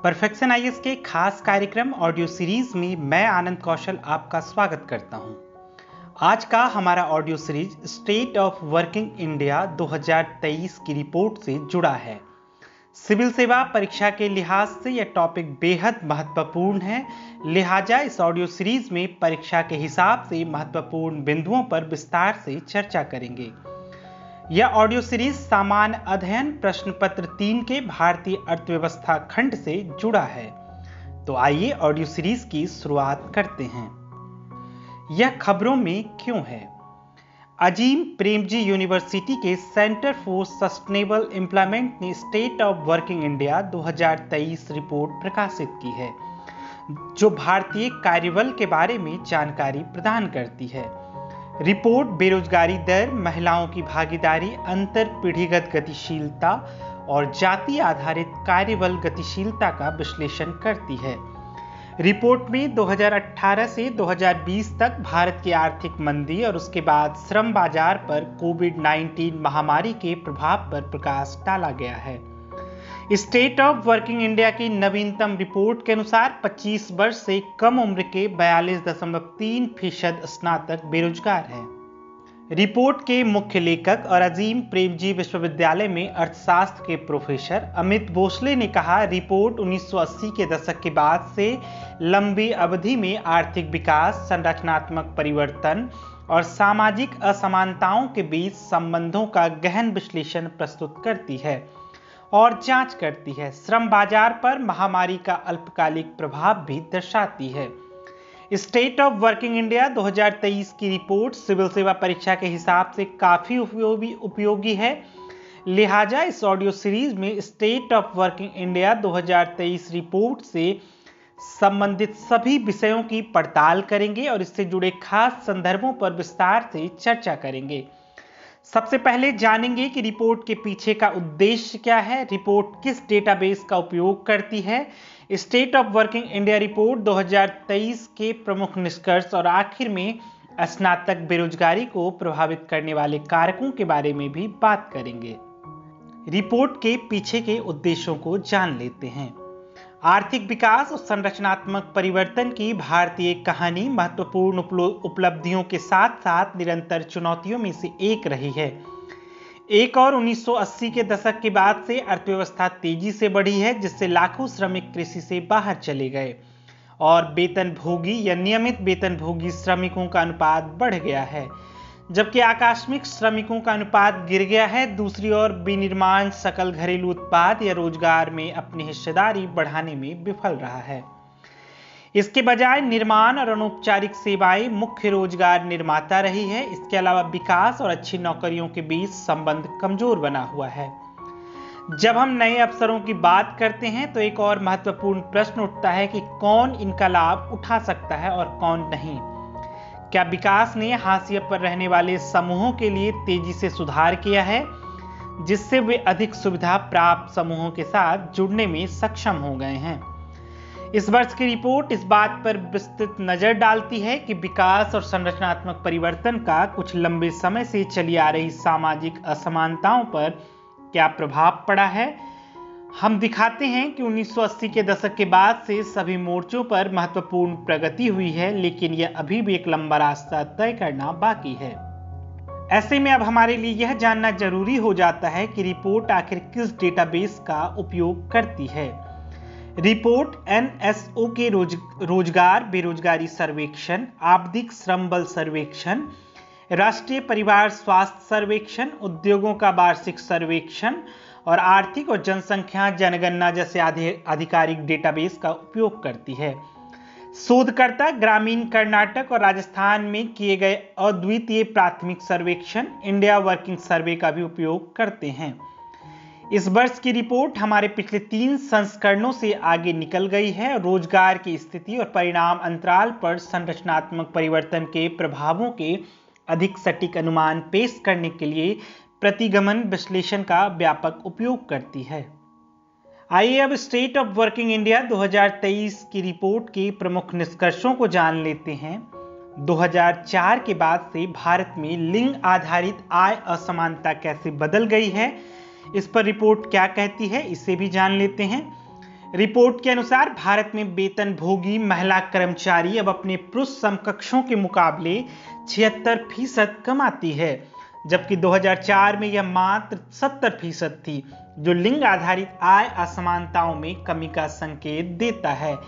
Perfection IAS के खास कार्यक्रम ऑडियो सीरीज में मैं आनंद कौशल आपका स्वागत करता हूं। आज का हमारा audio series state of working India 2023 की रिपोर्ट से जुड़ा है। सिविल सेवा परीक्षा के लिहाज से यह टॉपिक बेहद महत्वपूर्ण है, लिहाजा इस ऑडियो सीरीज में परीक्षा के हिसाब से महत्वपूर्ण बिंदुओं पर विस्तार से चर्चा करेंगे। यह ऑडियो सीरीज सामान्य अध्ययन प्रश्न पत्र 3 के भारतीय अर्थव्यवस्था खंड से जुड़ा है। तो आइए ऑडियो सीरीज की शुरुआत करते हैं। यह खबरों में क्यों है? अजीम प्रेमजी यूनिवर्सिटी के सेंटर फॉर सस्टेनेबल एम्प्लॉयमेंट ने state of working India 2023 report प्रकाशित की है, जो भारतीय कार्यबल के बारे में जानकारी प्रदान करती है। रिपोर्ट बेरोजगारी दर, महिलाओं की भागीदारी, अंतर पीढ़ीगत गतिशीलता और जाति आधारित कार्यबल गतिशीलता का विश्लेषण करती है। रिपोर्ट में 2018 से 2020 तक भारत की आर्थिक मंदी और उसके बाद श्रम बाजार पर कोविड-19 महामारी के प्रभाव पर प्रकाश डाला गया है। स्टेट ऑफ वर्किंग इंडिया की नवीनतम रिपोर्ट के अनुसार 25 वर्ष से कम उम्र के 42.3% स्नातक बेरोजगार हैं। रिपोर्ट के मुख्य लेखक और अजीम प्रेमजी विश्वविद्यालय में अर्थशास्त्र के प्रोफेसर अमित भोसले ने कहा, रिपोर्ट 1980 के दशक के बाद से लंबी अवधि में आर्थिक विकास, संरचनात्मक परिवर्तन और सामाजिक असमानताओं के बीच संबंधों का गहन विश्लेषण प्रस्तुत करती है और जांच करती है। श्रम बाजार पर महामारी का अल्पकालिक प्रभाव भी दर्शाती है। स्टेट ऑफ वर्किंग इंडिया 2023 की रिपोर्ट सिविल सेवा परीक्षा के हिसाब से काफी उपयोगी है, लिहाजा इस ऑडियो सीरीज में state of working India 2023 report से संबंधित सभी विषयों की पड़ताल करेंगे और इससे जुड़े खास संदर्भों पर विस्तार से चर्चा करेंगे। सबसे पहले जानेंगे कि रिपोर्ट के पीछे का उद्देश्य क्या है, रिपोर्ट किस डेटाबेस का उपयोग करती है, state of working India report 2023 के प्रमुख निष्कर्ष और आखिर में स्नातक बेरोजगारी को प्रभावित करने वाले कारकों के बारे में भी बात करेंगे। रिपोर्ट के पीछे के उद्देश्यों को जान लेते हैं। आर्थिक विकास और संरचनात्मक परिवर्तन की भारतीय कहानी महत्वपूर्ण उपलब्धियों के साथ साथ निरंतर चुनौतियों में से एक रही है। एक और 1980 के दशक के बाद से अर्थव्यवस्था तेजी से बढ़ी है, जिससे लाखों श्रमिक कृषि से बाहर चले गए और वेतनभोगी या नियमित वेतनभोगी श्रमिकों का अनुपात बढ़ गया है, जबकि आकस्मिक श्रमिकों का अनुपात गिर गया है। दूसरी ओर विनिर्माण सकल घरेलू उत्पाद या रोजगार में अपनी हिस्सेदारी बढ़ाने में विफल रहा है। इसके बजाय निर्माण और अनौपचारिक सेवाएं मुख्य रोजगार निर्माता रही है। इसके अलावा विकास और अच्छी नौकरियों के बीच संबंध कमजोर बना हुआ है। जब हम नए अवसरों की बात करते हैं तो एक और महत्वपूर्ण प्रश्न उठता है कि कौन इनका लाभ उठा सकता है और कौन नहीं। क्या विकास ने हाशिए पर रहने वाले समूहों के लिए तेजी से सुधार किया है, जिससे वे अधिक सुविधा प्राप्त समूहों के साथ जुड़ने में सक्षम हो गए हैं? इस वर्ष की रिपोर्ट इस बात पर विस्तृत नजर डालती है कि विकास और संरचनात्मक परिवर्तन का कुछ लंबे समय से चली आ रही सामाजिक असमानताओं पर क्या प्रभाव पड़ा है। हम दिखाते हैं कि 1980 के दशक के बाद से सभी मोर्चों पर महत्वपूर्ण प्रगति हुई है, लेकिन यह अभी भी एक लंबा रास्ता तय करना बाकी है। ऐसे में अब हमारे लिए यह जानना जरूरी हो जाता है कि रिपोर्ट आखिर किस डेटाबेस का उपयोग करती है। रिपोर्ट एनएसओ के रोजगार बेरोजगारी सर्वेक्षण, आवधिक श्रम बल सर्वेक्षण, राष्ट्रीय परिवार स्वास्थ्य सर्वेक्षण, उद्योगों का वार्षिक सर्वेक्षण और आर्थिक और जनसंख्या जनगणना जैसे आधिकारिक डेटाबेस का उपयोग करती है। शोधकर्ता ग्रामीण कर्नाटक और राजस्थान में किए गए अद्वितीय प्राथमिक सर्वेक्षण इंडिया वर्किंग सर्वे का भी उपयोग करते हैं। इस वर्ष की रिपोर्ट हमारे पिछले 3 संस्करणों से आगे निकल गई है। रोजगार की स्थिति और परिणाम अंतराल पर संरचनात्मक परिवर्तन के प्रभावों के अधिक सटीक अनुमान पेश करने के लिए प्रतिगमन विश्लेषण का व्यापक उपयोग करती है। आइए अब स्टेट ऑफ वर्किंग इंडिया 2023 की रिपोर्ट के प्रमुख निष्कर्षों को जान लेते हैं। 2004 के बाद से भारत में लिंग आधारित आय असमानता कैसे बदल गई है, इस पर रिपोर्ट क्या कहती है, इसे भी जान लेते हैं। रिपोर्ट के अनुसार भारत में वेतनभोगी महिला कर्मचारी अब अपने पुरुष समकक्षों के मुकाबले 76% कमाती है, जबकि 2004 में यह मात्र 70% थी, जो लिंग आधारित आय असमानताओं में कमी का संकेत देता है।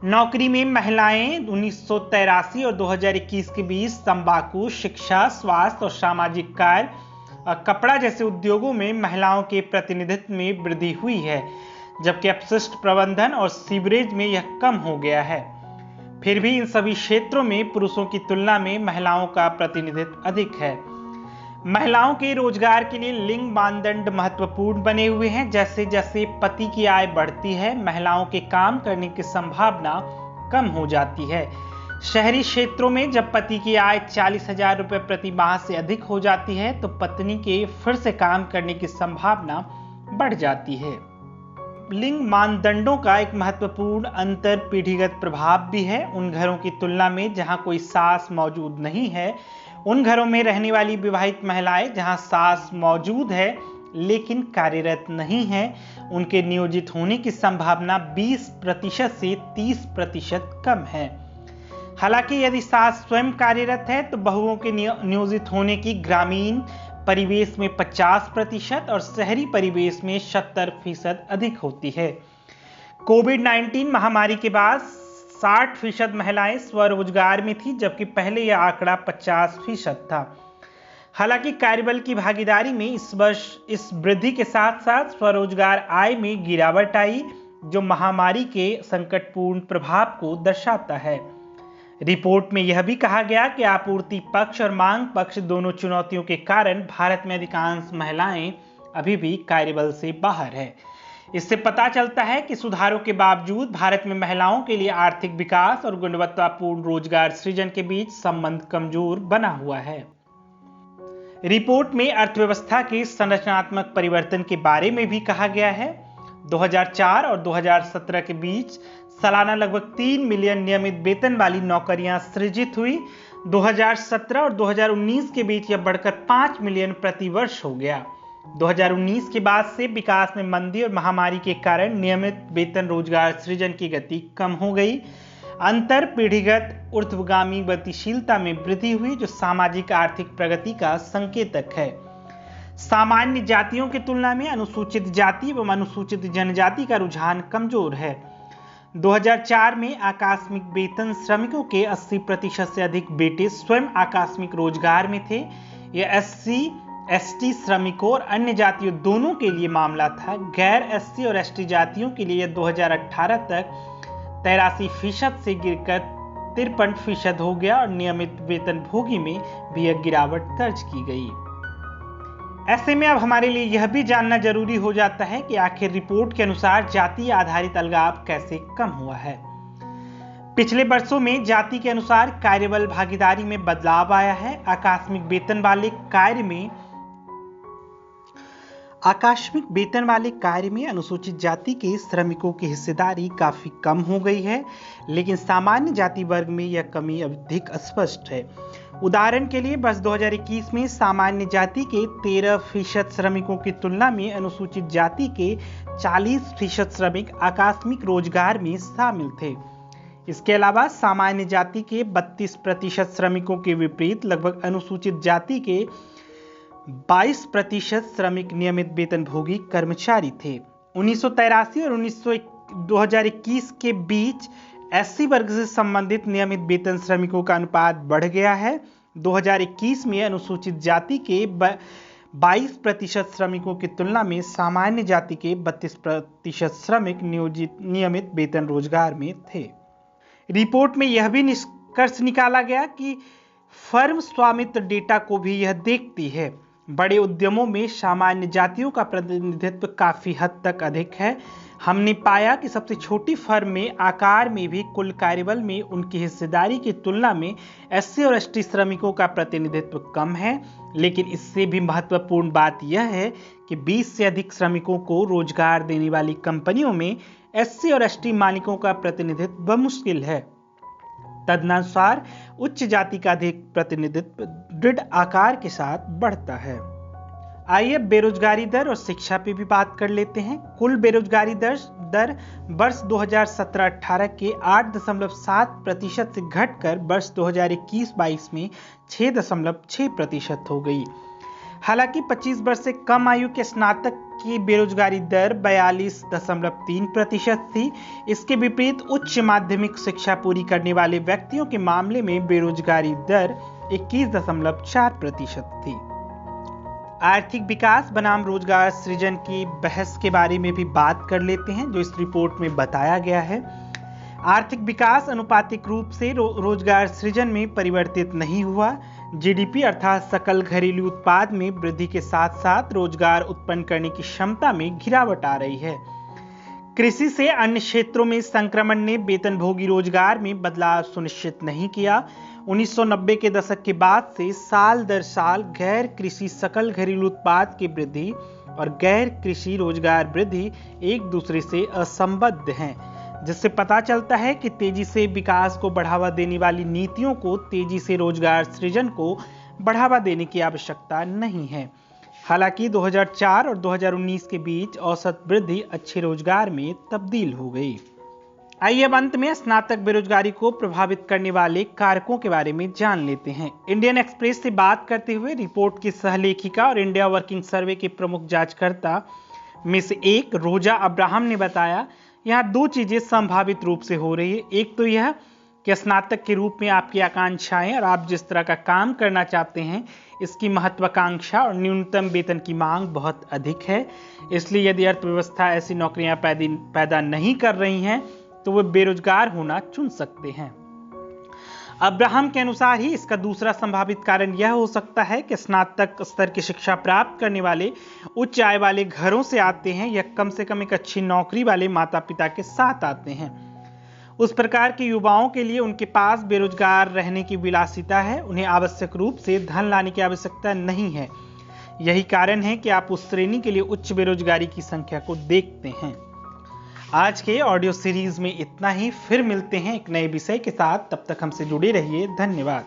नौकरी में महिलाएं 1983 और 2021 के बीच तंबाकू, शिक्षा, स्वास्थ्य और सामाजिक कार्य और कपड़ा जैसे उद्योगों में महिलाओं के प्रतिनिधित्व में वृद्धि हुई है, जबकि अपशिष्ट प्रबंधन और सीवरेज में यह कम हो गया है। फिर भी इन सभी क्षेत्रों में पुरुषों की तुलना में महिलाओं का प्रतिनिधित्व अधिक है। महिलाओं के रोजगार के लिए लिंग मानदंड महत्वपूर्ण बने हुए हैं। जैसे जैसे पति की आय बढ़ती है, महिलाओं के काम करने की संभावना कम हो जाती है। शहरी क्षेत्रों में जब पति की आय 40,000 रुपए प्रति माह से अधिक हो जाती है, तो पत्नी के फिर से काम करने की संभावना बढ़ जाती है। लिंग मानदंडों का एक महत्वपूर्ण अंतर पीढ़ीगत प्रभाव भी है। उन घरों की तुलना में जहां कोई सास मौजूद नहीं है, उन घरों में रहने वाली विवाहित महिलाएं जहां सास मौजूद है लेकिन कार्यरत नहीं है, उनके नियोजित होने की संभावना 20% से 30% कम है। हालांकि यदि सास स्वयं कार्यरत है तो बहुओं के नियोजित होने की ग्रामीण परिवेश में 50% और शहरी परिवेश में 70% अधिक होती है। कोविड-19 महामारी के बाद 60% महिलाएं स्वरोजगार में थी, जबकि पहले यह आंकड़ा 50% था। हालांकि कार्यबल की भागीदारी में इस वर्ष इस वृद्धि के साथ साथ स्वरोजगार आय में गिरावट आई, जो महामारी के संकटपूर्ण प्रभाव को दर्शाता है। रिपोर्ट में यह भी कहा गया कि आपूर्ति पक्ष और मांग पक्ष दोनों चुनौतियों के कारण भारत में अधिकांश महिलाएं अभी भी कार्यबल से बाहर है। इससे पता चलता है कि सुधारों के बावजूद भारत में महिलाओं के लिए आर्थिक विकास और गुणवत्तापूर्ण रोजगार सृजन के बीच संबंध कमजोर बना हुआ है। रिपोर्ट में अर्थव्यवस्था के संरचनात्मक परिवर्तन के बारे में भी कहा गया है। 2004 और 2017 के बीच सालाना लगभग 3 मिलियन नियमित वेतन वाली नौकरियां सृजित हुई। 2017 और 2019 के बीच यह बढ़कर 5 मिलियन प्रति वर्ष हो गया। 2019 के बाद से विकास में मंदी और महामारी के कारण नियमित वेतन रोजगार सृजन की गति कम हो गई। अंतर पीढ़ीगत ऊर्ध्वगामी गतिशीलता में वृद्धि हुई, जो सामाजिक आर्थिक प्रगति का संकेतक है। सामान्य जातियों की तुलना में अनुसूचित जाति एवं अनुसूचित जनजाति का रुझान कमजोर है। 2004 में आकस्मिक वेतन श्रमिकों के 80% से अधिक बेटे स्वयं आकस्मिक रोजगार में थे। यह SC, ST श्रमिकों और अन्य जातियों दोनों के लिए मामला था। गैर SC और ST जातियों के लिए 2018 तक 83% से गिरकर 53% हो गया और नियमित वेतनभोगी में भी यह गिरावट दर्ज की गई। ऐसे में अब हमारे लिए यह भी जानना जरूरी हो जाता है कि आखिर रिपोर्ट के अनुसार जाति आधारित अलगाव कैसे कम हुआ है। पिछले वर्षों में जाति के अनुसार कार्यबल भागीदारी में बदलाव आया है। आकस्मिक वेतन वाले कार्य में अनुसूचित जाति के श्रमिकों की हिस्सेदारी काफी कम हो गई है, लेकिन सामान्य जाति वर्ग में यह कमी अधिक स्पष्ट है। उदाहरण के लिए वर्ष 2021 में सामान्य जाति के 13% श्रमिकों की तुलना में अनुसूचित जाति के 40% श्रमिक आकस्मिक रोजगार में शामिल थे। इसके अलावा सामान्य जाति के 32% श्रमिकों के विपरीत लगभग अनुसूचित जाति के 22% श्रमिक नियमित वेतनभोगी कर्मचारी थे। 1983 और 2021 के बीच SC वर्ग से संबंधित नियमित वेतन श्रमिकों का अनुपात बढ़ गया है। 2021 में अनुसूचित जाति के 22% श्रमिकों की तुलना में सामान्य जाति के 32% श्रमिक नियमित वेतन रोजगार में थे। रिपोर्ट में यह भी निष्कर्ष निकाला गया कि फर्म स्वामित्व डेटा को भी यह देखती है। बड़े उद्यमों में सामान्य जातियों का प्रतिनिधित्व काफी हद तक अधिक है। हमने पाया कि सबसे छोटी फर्म में आकार में भी कुल कार्यबल में उनकी हिस्सेदारी की तुलना में SC और ST श्रमिकों का प्रतिनिधित्व कम है। लेकिन इससे भी महत्वपूर्ण बात यह है कि 20 से अधिक श्रमिकों को रोजगार देने वाली कंपनियों में SC और ST मालिकों का प्रतिनिधित्व मुश्किल है। तदनुसार उच्च जाति का अधिक प्रतिनिधित्व दृढ़ आकार के साथ बढ़ता है। आइए बेरोजगारी दर और शिक्षा पे भी बात कर लेते हैं। कुल बेरोजगारी दर वर्ष 2017-18 के 8.7% से घटकर वर्ष 2021-22 में 6.6% हो गई। हालांकि 25 वर्ष से कम आयु के स्नातक की बेरोजगारी दर 42.3% थी। इसके विपरीत उच्च माध्यमिक शिक्षा पूरी करने वाले व्यक्तियों के मामले में बेरोजगारी दर 21.4% थी। आर्थिक विकास बनाम रोजगार सृजन की बहस के बारे में भी बात कर लेते हैं, जो इस रिपोर्ट में बताया गया है। आर्थिक विकास अनुपातिक रूप से रोजगार सृजन में परिवर्तित नहीं हुआ। जीडीपी अर्थात सकल घरेलू उत्पाद में वृद्धि के साथ साथ रोजगार उत्पन्न करने की क्षमता में गिरावट आ रही है। कृषि से अन्य क्षेत्रों में संक्रमण ने वेतनभोगी रोजगार में बदलाव सुनिश्चित नहीं किया। 1990 के दशक के बाद से साल दर साल गैर कृषि सकल घरेलू उत्पाद की वृद्धि और गैर कृषि रोजगार वृद्धि एक दूसरे से असंबद्ध हैं, जिससे पता चलता है कि तेजी से विकास को बढ़ावा देने वाली नीतियों को तेजी से रोजगार सृजन को बढ़ावा देने की आवश्यकता नहीं है। हालांकि 2004 और 2019 के बीच औसत वृद्धि अच्छे रोजगार में तब्दील हो गई। आइए अब अंत में स्नातक बेरोजगारी को प्रभावित करने वाले कारकों के बारे में जान लेते हैं। इंडियन एक्सप्रेस से बात करते हुए रिपोर्ट की सहलेखिका और इंडिया वर्किंग सर्वे के प्रमुख जांचकर्ता में से एक रोजा अब्राहम ने बताया, यहाँ दो चीजें संभावित रूप से हो रही है। एक तो यह कि स्नातक के रूप में आपकी आकांक्षाएं और आप जिस तरह का काम करना चाहते हैं इसकी महत्वाकांक्षा और न्यूनतम वेतन की मांग बहुत अधिक है। इसलिए यदि अर्थव्यवस्था ऐसी नौकरियां पैदा नहीं कर रही हैं तो वे बेरोजगार होना चुन सकते हैं। अब्राहम के अनुसार ही इसका दूसरा संभावित कारण यह हो सकता है कि स्नातक स्तर की शिक्षा प्राप्त करने वाले उच्च आय वाले घरों से आते हैं या कम से कम एक अच्छी नौकरी वाले माता पिता के साथ आते हैं। उस प्रकार के युवाओं के लिए उनके पास बेरोजगार रहने की विलासिता है, उन्हें आवश्यक रूप से धन लाने की आवश्यकता नहीं है। यही कारण है कि आप उस श्रेणी के लिए उच्च बेरोजगारी की संख्या को देखते हैं। आज के ऑडियो सीरीज में इतना ही, फिर मिलते हैं एक नए विषय के साथ। तब तक हमसे जुड़े रहिए। धन्यवाद।